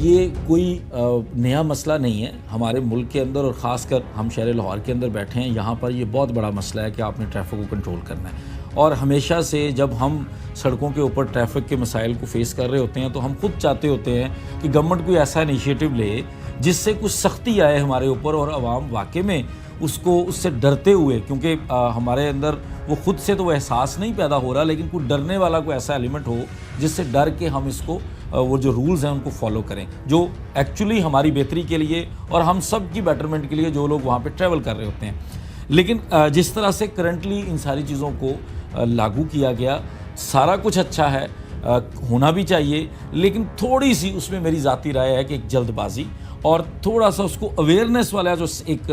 ये कोई नया मसला नहीं है हमारे मुल्क के अंदर, और ख़ासकर हम शहर लाहौर के अंदर बैठे हैं। यहाँ पर ये बहुत बड़ा मसला है कि आपने ट्रैफिक को कंट्रोल करना है। और हमेशा से जब हम सड़कों के ऊपर ट्रैफिक के मसाइल को फेस कर रहे होते हैं तो हम खुद चाहते होते हैं कि गवर्नमेंट कोई ऐसा इनिशिएटिव ले जिससे कुछ सख्ती आए हमारे ऊपर, और आवाम वाकई में उससे डरते हुए, क्योंकि हमारे अंदर वो खुद से तो वो एहसास नहीं पैदा हो रहा, लेकिन कोई डरने वाला कोई ऐसा एलिमेंट हो जिससे डर के हम इसको वो जो रूल्स हैं उनको फॉलो करें, जो एक्चुअली हमारी बेहतरी के लिए और हम सब की बेटरमेंट के लिए जो लोग वहाँ पे ट्रैवल कर रहे होते हैं। लेकिन जिस तरह से करंटली इन सारी चीज़ों को लागू किया गया, सारा कुछ अच्छा है, होना भी चाहिए, लेकिन थोड़ी सी उसमें मेरी ज़ाती राय है कि एक जल्दबाजी और थोड़ा सा उसको अवेयरनेस वाला जो एक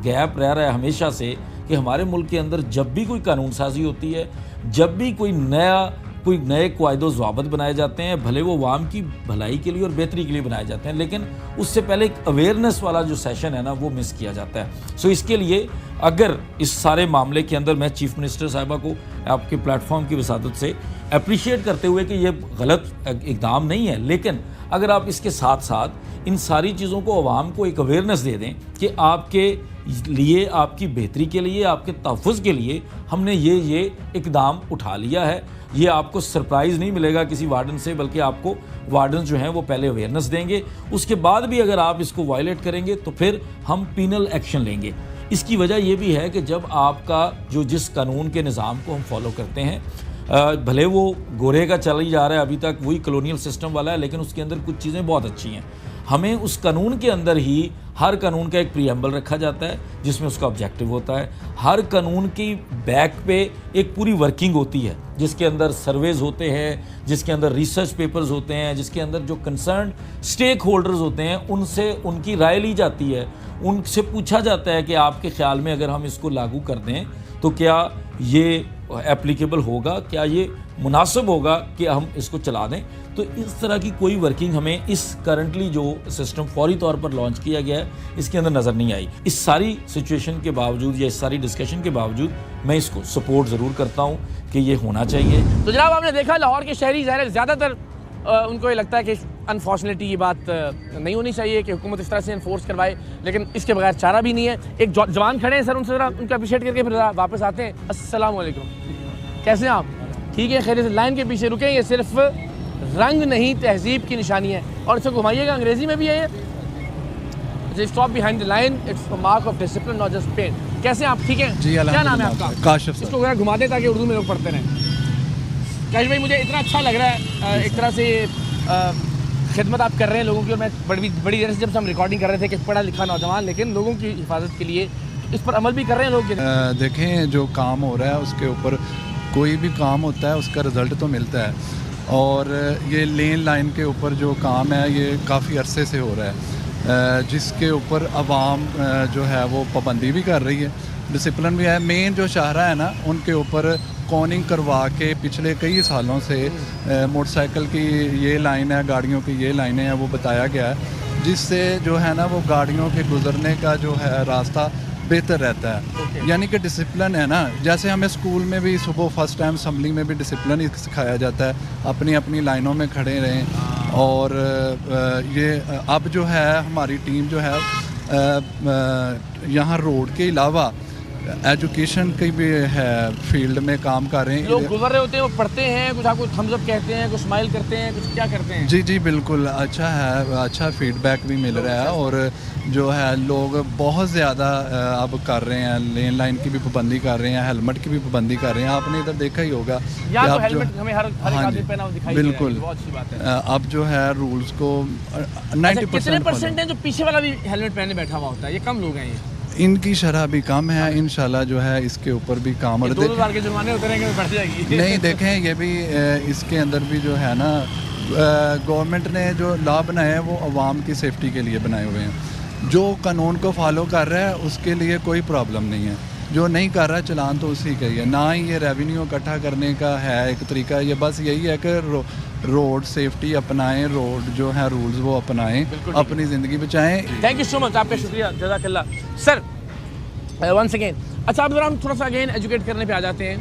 गैप रह रहा है हमेशा से, कि हमारे मुल्क के अंदर जब भी कोई कानून साजी होती है, जब भी कोई नए क़वाइद ज़वाबित बनाए जाते हैं, भले वो अवाम की भलाई के लिए और बेहतरी के लिए बनाए जाते हैं, लेकिन उससे पहले एक अवेयरनेस वाला जो सेशन है ना वो मिस किया जाता है। सो इसके लिए अगर इस सारे मामले के अंदर मैं चीफ़ मिनिस्टर साहिबा को आपके प्लेटफॉर्म की वसादत से अप्रिशिएट करते हुए कि ये गलत इक़दाम नहीं है, लेकिन अगर आप इसके साथ साथ इन सारी चीज़ों को अवाम को एक अवेयरनेस दे दें कि आपके लिए, आपकी बेहतरी के लिए, आपके तहफ़्फ़ुज़ के लिए हमने ये इक़दाम उठा लिया है, ये आपको सरप्राइज़ नहीं मिलेगा किसी वार्डन से, बल्कि आपको वार्डन जो हैं वो पहले अवेयरनेस देंगे, उसके बाद भी अगर आप इसको वायलेट करेंगे तो फिर हम पीनल एक्शन लेंगे। इसकी वजह यह भी है कि जब आपका जिस कानून के निज़ाम को हम फॉलो करते हैं, भले वो गोरे का चल ही जा रहा है अभी तक, वही कॉलोनियल सिस्टम वाला है, लेकिन उसके अंदर कुछ चीज़ें बहुत अच्छी हैं। हमें उस कानून के अंदर ही हर कानून का एक प्रीएम्बल रखा जाता है जिसमें उसका ऑब्जेक्टिव होता है। हर कानून की बैक पे एक पूरी वर्किंग होती है जिसके अंदर सर्वेज होते हैं, जिसके अंदर रिसर्च पेपर्स होते हैं, जिसके अंदर जो कंसर्न स्टेक होल्डर्स होते हैं उनसे उनकी राय ली जाती है, उनसे पूछा जाता है कि आपके ख्याल में अगर हम इसको लागू कर दें तो क्या ये एप्लीकेबल होगा, क्या ये मुनासिब होगा कि हम इसको चला दें। तो इस तरह की कोई वर्किंग हमें इस करंटली जो सिस्टम फौरी तौर पर लॉन्च किया गया है इसके अंदर नज़र नहीं आई। इस सारी सिचुएशन के बावजूद या इस सारी डिस्कशन के बावजूद मैं इसको सपोर्ट ज़रूर करता हूँ कि ये होना चाहिए। तो जनाब आपने देखा लाहौर के शहरी ज़्यादातर उनको ये लगता है कि अनफॉर्चुनेटली ये बात नहीं होनी चाहिए कि हुकूमत इस तरह से इन्फोर्स करवाए, लेकिन इसके बगैर चारा भी नहीं है। एक जवान खड़े हैं सर, उनसे ज़रा उनको अप्रिशिएट करके फिर वापस आते हैं। अस्सलाम वालेकुम, कैसे हैं आप? ठीक है, खैर से लाइन के पीछे रुकें, ये सिर्फ रंग नहीं तहजीब की निशानी है। और इसे घुमाइएगा, अंग्रेजी में भी है ये, stop behind the line, it's a mark of discipline not just pain. कैसे आप? ठीक है जी, क्या नाम है आपका? काशिफ सर। इसको घुमा दें ताकि उर्दू में लोग पढ़ते रहें। काशिफ भाई, मुझे इतना अच्छा लग रहा है, एक तरह से खिदमत आप कर रहे हैं लोगों की, और मैं बड़ी देर से जब हम रिकॉर्डिंग कर रहे थे कि पढ़ा लिखा नौजवान लेकिन लोगों की हिफाजत के लिए इस पर अमल भी कर रहे हैं लोग। देखें, जो काम हो रहा है उसके ऊपर, कोई भी काम होता है उसका रिज़ल्ट तो मिलता है, और ये लेन लाइन के ऊपर जो काम है ये काफ़ी अरसे से हो रहा है, जिसके ऊपर आवाम जो है वो पाबंदी भी कर रही है, डिसिप्लिन भी है। मेन जो शाहरा है ना उनके ऊपर कॉर्निंग करवा के पिछले कई सालों से मोटरसाइकिल की ये लाइन है, गाड़ियों की ये लाइनें हैं, वो बताया गया है, जिससे जो है ना वो गाड़ियों के गुजरने का जो है रास्ता बेहतर रहता है। यानी कि डिसिप्लिन है ना, जैसे हमें स्कूल में भी सुबह फर्स्ट टाइम असम्बली में भी डिसिप्लिन सिखाया जाता है, अपनी अपनी लाइनों में खड़े रहें। और ये अब जो है हमारी टीम जो है यहाँ रोड के अलावा एजुकेशन की भी है फील्ड में काम कर रहे हैं। लोग गुजर रहे होते हैं, वो पढ़ते हैं, कुछ आपको थम्स अप कहते हैं, कुछ स्माइल करते हैं, कुछ क्या करते हैं? जी बिल्कुल अच्छा है, अच्छा फीडबैक भी मिल रहा है, और जो है लोग बहुत ज़्यादा अब कर रहे हैं, लेन लाइन की भी पाबंदी कर रहे हैं, हेलमेट की भी पाबंदी कर रहे हैं। आपने इधर देखा ही होगा, हेलमेट हमें हर आदमी पहना हुआ दिखाई बिल्कुल, बहुत अच्छी बात है। अब जो है रूल्स को 90% है जो पीछे वाला भी हेलमेट पहने बैठा हुआ होता है, ये कम लोग हैं, इनकी शरह भी कम है। इंशाल्लाह जो है इसके ऊपर भी काम, और 2000 के जुर्माने उतरेंगे तो बढ़ जाएगी। नहीं, देखें ये भी इसके अंदर भी जो है ना गवर्नमेंट ने जो लॉ बनाए हैं वो अवाम की सेफ्टी के लिए बनाए हुए हैं। जो कानून को फॉलो कर रहा है उसके लिए कोई प्रॉब्लम नहीं है, जो नहीं कर रहा चलान तो उसी का ही है। ना ही ये रेवेन्यू इकट्ठा करने का है एक तरीका, ये बस यही है कि रोड सेफ्टी अपनाएं, रोड जो है रूल्स वो अपनाएं, अपनी ज़िंदगी बचाएं। थैंक यू सो मच, आपका शुक्रिया, जज़ाकल्लाह सर। वंस अगेन, अच्छा अब हम थोड़ा सा अगेन एजुकेट करने पे आ जाते हैं।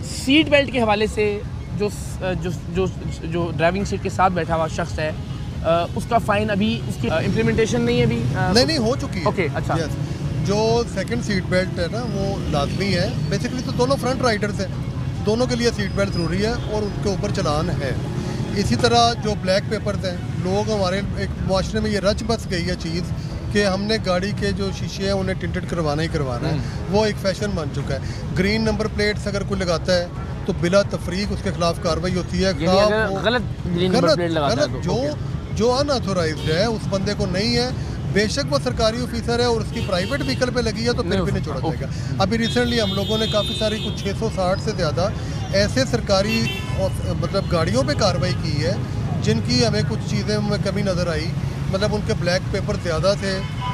सीट बेल्ट के हवाले से जो ड्राइविंग सीट के साथ बैठा हुआ शख्स है उसका फाइन अभी उसकी इम्प्लीमेंटेशन नहीं है अभी? नहीं हो चुकी है। ओके, अच्छा। Yes. जो सेकंड सीट बेल्ट है ना वो लाजमी है। बेसिकली तो दोनों फ्रंट राइडर्स हैं, दोनों के लिए सीट बेल्ट ज़रूरी है और उनके ऊपर चलान है। इसी तरह जो ब्लैक पेपर्स हैं, लोग हमारे एक माशरे में ये रच बस गई है चीज़ कि हमने गाड़ी के जो शीशे हैं उन्हें टिंटेड करवाना ही करवाना है। वो एक फैशन बन चुका है। ग्रीन नंबर प्लेट्स अगर कोई लगाता है तो बिला तफरीक उसके खिलाफ कार्रवाई होती है। गलत ग्रीन नंबर प्लेट लगाता है तो जो अनऑथोराइज्ड है उस बंदे को नहीं है, बेशक वो सरकारी ऑफिसर है और उसकी प्राइवेट व्हीकल पे लगी है तो फिर भी नहीं छोड़ा जाएगा। अभी रिसेंटली हम लोगों ने काफ़ी सारी कुछ 660 से ज़्यादा ऐसे सरकारी मतलब गाड़ियों पे कार्रवाई की है जिनकी हमें कुछ चीज़ें में कमी नज़र आई। मतलब उनके ब्लैक पेपर ज़्यादा थे,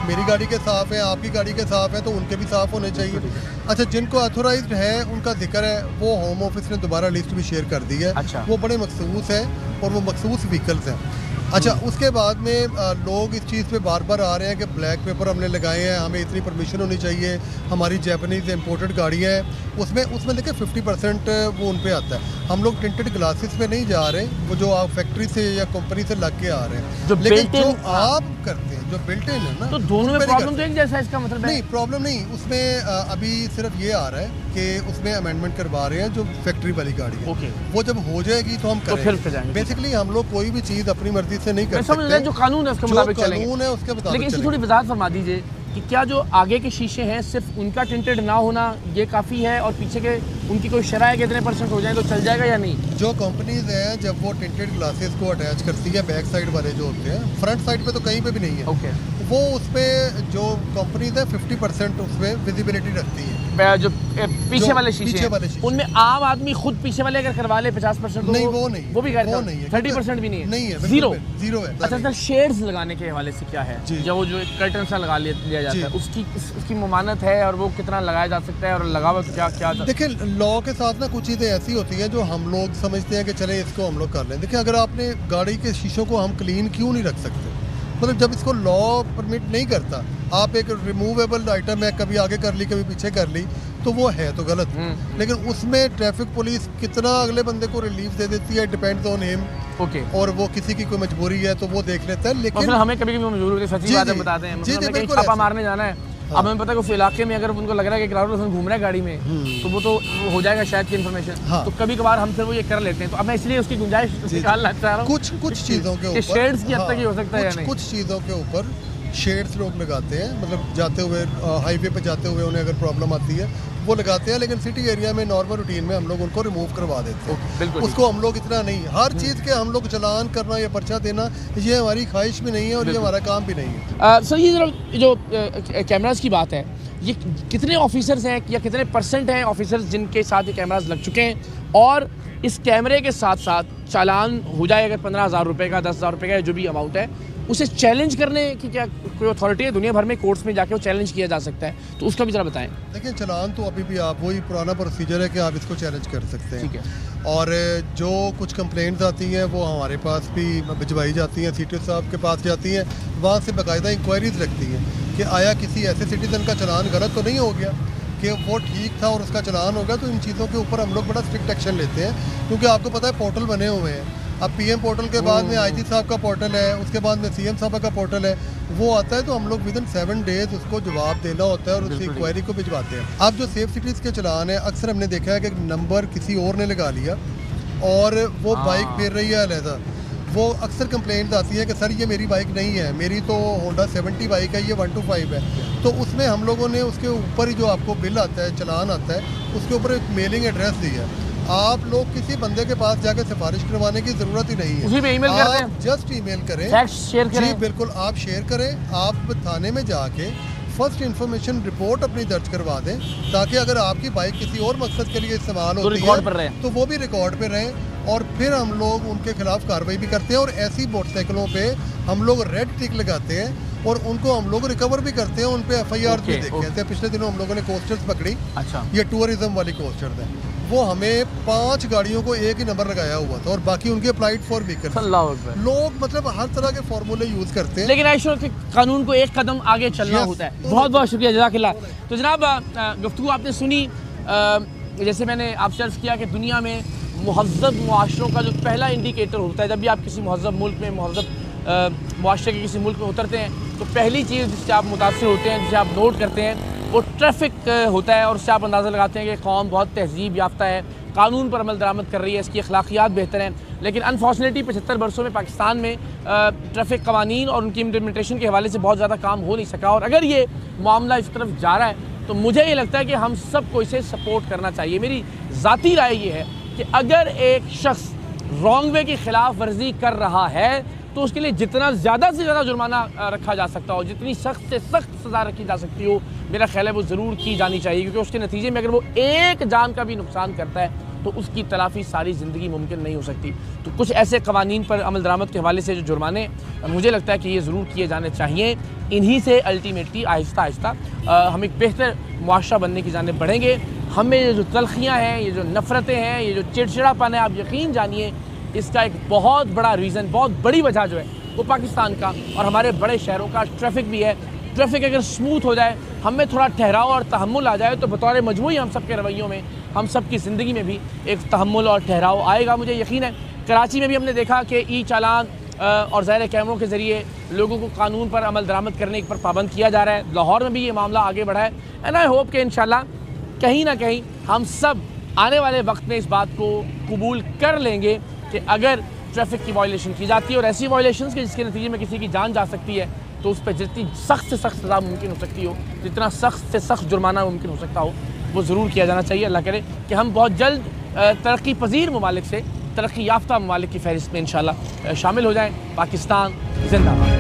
मेरी गाड़ी के साफ़ है, आपकी गाड़ी के साफ़ है तो उनके भी साफ़ होने चाहिए। अच्छा, जिनको ऑथोराइज्ड है उनका जिक्र है, वो होम ऑफिस ने दोबारा लिस्ट भी शेयर कर दी है। अच्छा। वो बड़े मखसूस हैं और वो मखसूस व्हीकल्स हैं। अच्छा, उसके बाद में लोग इस चीज़ पे बार बार आ रहे हैं कि ब्लैक पेपर हमने लगाए हैं, हमें इतनी परमिशन होनी चाहिए, हमारी जैपनीज़ इम्पोर्टेड गाड़ियाँ हैं, उसमें देखिए 50% वो उन पे आता है। हम लोग टिंटेड ग्लासेस पे नहीं जा रहे, वो जो आप फैक्ट्री से या कंपनी से लग के आ रहे हैं, लेकिन जो आप करते हैं जो बिल्ट इन है ना, तो दोनों में प्रॉब्लम तो एक जैसा है, इसका मतलब है? नहीं, प्रॉब्लम नहीं। उसमें अभी सिर्फ ये आ रहा है कि उसमें अमेंडमेंट करवा रहे हैं जो फैक्ट्री वाली गाड़ी है। ओके। वो जब हो जाएगी तो हम करेंगे। बेसिकली हम लोग कोई भी चीज़ अपनी मर्जी से नहीं कर सकते, जो कानून है उसके मुताबिक चलेंगे। कानून है उसके मुताबिक। लेकिन इसकी थोड़ी वजाहत फरमा दीजिए कि क्या जो आगे के शीशे हैं सिर्फ उनका टिंटेड ना होना ये काफ़ी है और पीछे के उनकी कोई शरह है कितने % हो जाए तो चल जाएगा या नहीं? जो कंपनीज हैं जब वो टिंटेड ग्लासेस को अटैच करती है बैक साइड वाले जो होते हैं, फ्रंट साइड पे तो कहीं पे भी नहीं है। ओके। वो उसमें जो कंपनीज है 50% उसमें विजिबिलिटी रखती है। जो पीछे वाले शीशे उनमें आम आदमी खुद पीछे वाले अगर करवा ले 50% नहीं, वो नहीं, वो भी गैर वो नहीं है, 30% भी नहीं है, नहीं है, जीरो है। अच्छा सर, शेड्स लगाने के हवाले से क्या है? जो कर्टन सा लगा लिया जाता है उसकी ममानत है और वो कितना लगाया जा सकता है और लगावा क्या? देखिए, लॉ के साथ ना कुछ चीज़ें ऐसी होती हैं जो हम लोग समझते हैं कि चले इसको हम लोग कर लें। देखिए, अगर आपने गाड़ी के शीशों को हम क्लीन क्यों नहीं रख सकते? मतलब जब इसको लॉ परमिट नहीं करता, आप एक रिमूवेबल आइटम है, कभी आगे कर ली कभी पीछे कर ली, तो वो है तो गलत। लेकिन उसमें ट्रैफिक पुलिस कितना अगले बंदे को रिलीफ दे देती है, डिपेंड्स ऑन हिम। ओके। और वो किसी की कोई मजबूरी है तो वो देख लेता है। लेकिन हमें कभी मजबूरी होती है, सच्ची बात बताते हैं, मतलब छापा मारने जाना है, अब हमें पता है उस इलाके में अगर उनको लग रहा है कि क्राउड पर्सन घूम रहा है गाड़ी में तो वो तो हो जाएगा शायद की इन्फॉर्मेशन। तो कभी कभार हम फिर वो ये कर लेते हैं, तो अब मैं इसलिए उसकी गुंजाइश निकालना चाह रहा हूँ। कुछ चीज़ों के ऊपर शेड्स की हद तक ही हो सकता है या नहीं? कुछ चीज़ों के ऊपर शेड्स लोग लगाते हैं, मतलब जाते हुए हाईवे पे जाते हुए उन्हें अगर प्रॉब्लम आती है वो लगाते हैं, लेकिन सिटी एरिया में नॉर्मल रूटीन में हम लोग उनको रिमूव करवा देते हैं। उसको हम लोग इतना नहीं, हर चीज़ के हम लोग चलान करना या पर्चा देना ये हमारी ख्वाहिश भी नहीं है और ये हमारा काम भी नहीं है। सर, ये जरा जो कैमरास की बात है, ये कितने ऑफिसर्स हैं या कितने % हैं ऑफिसर्स जिनके साथ ये कैमरास लग चुके हैं? और इस कैमरे के साथ साथ चालान हो जाए अगर 15,000 रुपये का, 10,000 रुपये का, जो भी अमाउंट है, उसे चैलेंज करने की क्या कोई अथॉरिटी है? दुनिया भर में कोर्ट्स में जाके वो चैलेंज किया जा सकता है, तो उसका भी जरा बताएं। देखिए, चालान तो अभी भी आप वही पुराना प्रोसीजर है कि आप इसको चैलेंज कर सकते हैं। ठीक है। और जो कुछ कंप्लेंट्स आती हैं वो हमारे पास भी भिजवाई जाती हैं, सीटी साहब के पास जाती हैं, वहाँ से बाकायदा इंक्वायरीज लगती हैं कि आया किसी ऐसे सिटीजन का चालान गलत तो नहीं हो गया कि वो ठीक था और उसका चालान हो गया। तो इन चीज़ों के ऊपर हम लोग बड़ा स्ट्रिक्ट एक्शन लेते हैं, क्योंकि आपको पता है पोर्टल बने हुए हैं। अब पीएम पोर्टल के बाद में आईजी साहब का पोर्टल है, उसके बाद में सीएम साहब का पोर्टल है, वो आता है तो हम लोग विदिन 7 डेज उसको जवाब देना होता है और उसकी इंक्वायरी को भिजवाते हैं। अब जो सेफ सिटीज़ के चलान है, अक्सर हमने देखा है कि नंबर किसी और ने लगा लिया और वो बाइक फेर रही है अलहदा, वो अक्सर कंप्लेंट आती है कि सर ये मेरी बाइक नहीं है, मेरी तो होंडा 70 बाइक है, ये 125 है। तो उसमें हम लोगों ने उसके ऊपर ही जो आपको बिल आता है, चालान आता है, उसके ऊपर एक मेलिंग एड्रेस दी है। आप लोग किसी बंदे के पास जाके सिफारिश करवाने की जरूरत ही नहीं है, उसी पे ईमेल कर दें, आप जस्ट ईमेल करें, फैक्ट्स शेयर करें। जी बिल्कुल, आप शेयर करें, आप थाने में जाके फर्स्ट इन्फॉर्मेशन रिपोर्ट अपनी दर्ज करवा दें, ताकि अगर आपकी बाइक किसी और मकसद के लिए इस्तेमाल होती है तो वो भी रिकॉर्ड पर रहें। और फिर हम लोग उनके खिलाफ कार्रवाई भी करते हैं और ऐसी मोटरसाइकिलों पे हम लोग रेड टिक लगाते हैं और उनको हम लोग रिकवर भी करते हैं, उन पे FIR भी देखे हैं। पिछले दिनों हम लोगों ने कोस्टर्स पकड़ी। अच्छा। ये टूरिज्म वाली कोस्टर्स है, वो हमें 5 गाड़ियों को एक ही नंबर लगाया हुआ था और बाकी उनके अप्लाइड फॉर व्हीकल। लोग मतलब हर तरह के फॉर्मूले यूज करते हैं, लेकिन आइशो के कानून को एक कदम आगे चलना होता है। बहुत बहुत शुक्रिया, जज़ाकिल्लाह। तो जनाब, गुफ्तगू आपने सुनी, जैसे मैंने आपसे अर्ज़ किया कि दुनिया में मुहज़्ज़ब मुआशरों का जो पहला इंडिकेटर होता है, जब भी आप किसी मुहज़्ज़ब मुल्क में, मुहज़्ज़ब मुआशरे के किसी मुल्क में उतरते हैं तो पहली चीज़ जिससे आप मुतासिर होते हैं, जिसे आप नोट करते हैं, वो ट्रैफिक होता है। और उससे आप अंदाज़ा लगाते हैं कि कौम बहुत तहजीब याफ्ता है, कानून पर अमल दरामद कर रही है, इसकी अखलाकियात बेहतर हैं। लेकिन अनफॉर्चुनेटली 75 बरसों में पाकिस्तान में ट्रैफिक कवानीन और उनकी इम्प्लीमेंटेशन के हवाले से बहुत ज़्यादा काम हो नहीं सका। और अगर ये मामला इस तरफ जा रहा है तो मुझे ये लगता है कि हम सबको इसे सपोर्ट करना चाहिए। मेरी ज़ाती राय ये है कि अगर एक शख्स रॉन्ग वे की खिलाफ वर्जी कर रहा है तो उसके लिए जितना ज़्यादा से ज़्यादा जुर्माना रखा जा सकता हो, जितनी सख्त से सख्त सज़ा रखी जा सकती हो, मेरा ख्याल है वो ज़रूर की जानी चाहिए। क्योंकि उसके नतीजे में अगर वो एक जान का भी नुकसान करता है तो उसकी तलाफ़ी सारी ज़िंदगी मुमकिन नहीं हो सकती। तो कुछ ऐसे कवानीन पर अमल दरामद के हवाले से जो जुर्माने, मुझे लगता है कि ये ज़रूर किए जाने चाहिए। इन्हीं से अल्टीमेटली आहिस्ता आहिस्ता हम एक बेहतर मुआशरा बनने की जानिब बढ़ेंगे। हमें ये जो तलखियाँ हैं, ये जो नफ़रतें हैं, ये जो चिड़चिड़ापन है, आप यकीन जानिए इसका एक बहुत बड़ा रीज़न, बहुत बड़ी वजह जो है वो पाकिस्तान का और हमारे बड़े शहरों का ट्रैफिक भी है। ट्रैफिक अगर स्मूथ हो जाए, हमें थोड़ा ठहराव और तहम्मुल आ जाए तो बतौर मजमूई हम सब के रवैयों में, हम सब की ज़िंदगी में भी एक तहम्मुल और ठहराव आएगा। मुझे यकीन है कराची में भी हमने देखा कि ई चालान और ज़ाहिर कैमरों के ज़रिए लोगों को कानून पर अमल दरामद करने पर पाबंद किया जा रहा है। लाहौर में भी ये मामला आगे बढ़ा है एंड आई होप कि इंशाल्लाह कहीं ना कहीं हम सब आने वाले वक्त में इस बात को कबूल कर लेंगे कि अगर ट्रैफिक की वायलेशन की जाती है और ऐसी वायलेशंस के जिसके नतीजे में किसी की जान जा सकती है तो उस पर जितनी सख्त से सख्त सज़ा मुमकिन हो सकती हो, जितना सख्त से सख्त जुर्माना मुमकिन हो सकता हो, वो ज़रूर किया जाना चाहिए। अल्लाह करे कि हम बहुत जल्द तरक्की पजीर ममालिक से तरक्की याफ्ता ममालिक की फहरिस्त में इंशाल्लाह शामिल हो जाएँ। पाकिस्तान जिंदाबाद।